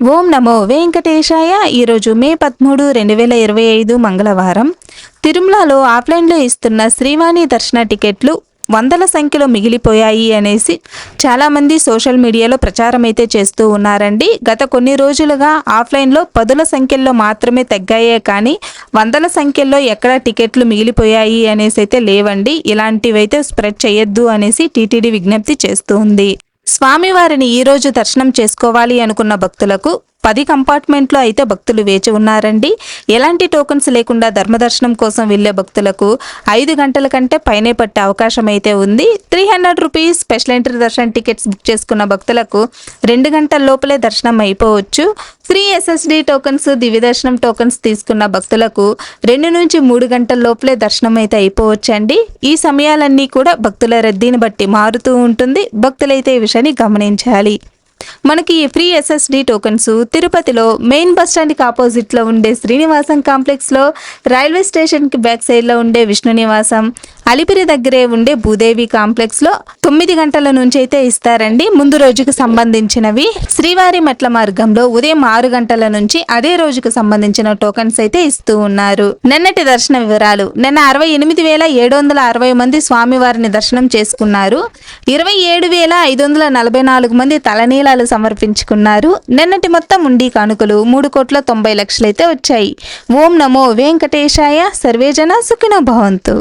ఓం నమో వెంకటేశాయ. ఈరోజు మే 13, 2025 మంగళవారం. తిరుమలలో ఆఫ్లైన్లో ఇస్తున్న శ్రీవాణి దర్శన టికెట్లు వందల సంఖ్యలో మిగిలిపోయాయి అనేసి చాలామంది సోషల్ మీడియాలో ప్రచారం అయితే చేస్తూ ఉన్నారండి. గత కొన్ని రోజులుగా ఆఫ్లైన్లో పదుల సంఖ్యలో మాత్రమే తగ్గాయే కానీ వందల సంఖ్యలో ఎక్కడ టికెట్లు మిగిలిపోయాయి అనేసి అయితే లేవండి. ఇలాంటివైతే స్ప్రెడ్ చేయొద్దు అనేసి టీటీడీ విజ్ఞప్తి చేస్తూ ఉంది. స్వామివారిని ఈరోజు దర్శనం చేసుకోవాలి అనుకున్న భక్తులకు 10 కంపార్ట్మెంట్లో అయితే భక్తులు వేచి ఉన్నారండి. ఎలాంటి టోకన్స్ లేకుండా ధర్మదర్శనం కోసం వెళ్లే భక్తులకు 5 గంటల కంటే పైనే పట్టే అవకాశం అయితే ఉంది. 300 రూపీస్ స్పెషల్ ఎంట్రీ దర్శనం టికెట్స్ బుక్ చేసుకున్న భక్తులకు 2 గంటల లోపలే దర్శనం అయిపోవచ్చు. ఫ్రీ ఎస్ఎస్డి టోకన్స్, దివ్య దర్శనం టోకన్స్ తీసుకున్న భక్తులకు 2 నుంచి 3 గంటల లోపలే దర్శనం అయితే అయిపోవచ్చు అండి. ఈ సమయాలన్నీ కూడా భక్తుల రద్దీని బట్టి మారుతూ ఉంటుంది. భక్తులైతే ఈ విషయాన్ని గమనించాలి. మనకి ఈ ఫ్రీ ఎస్ఎస్డి టోకన్స్ తిరుపతిలో మెయిన్ బస్ స్టాండ్కి ఆపోజిట్లో ఉండే శ్రీనివాసం కాంప్లెక్స్లో, రైల్వే స్టేషన్కి బ్యాక్ సైడ్లో ఉండే విష్ణు నివాసం, అలిపిరి దగ్గరే ఉండే భూదేవి కాంప్లెక్స్లో 9 గంటల నుంచి అయితే ఇస్తారండి. ముందు రోజుకు సంబంధించినవి. శ్రీవారి మెట్ల మార్గంలో ఉదయం 6 గంటల నుంచి అదే రోజుకు సంబంధించిన టోకన్స్ అయితే ఇస్తూ ఉన్నారు. నిన్నటి దర్శన వివరాలు. నిన్న 68,760 మంది స్వామివారిని దర్శనం చేసుకున్నారు. 27,544 మంది తలనీలాలు సమర్పించుకున్నారు. నిన్నటి మొత్తం ఉండి కానుకలు 3,90,00,000 అయితే వచ్చాయి. ఓం నమో వెంకటేశాయ. సర్వేజన సుఖినో భవంతు.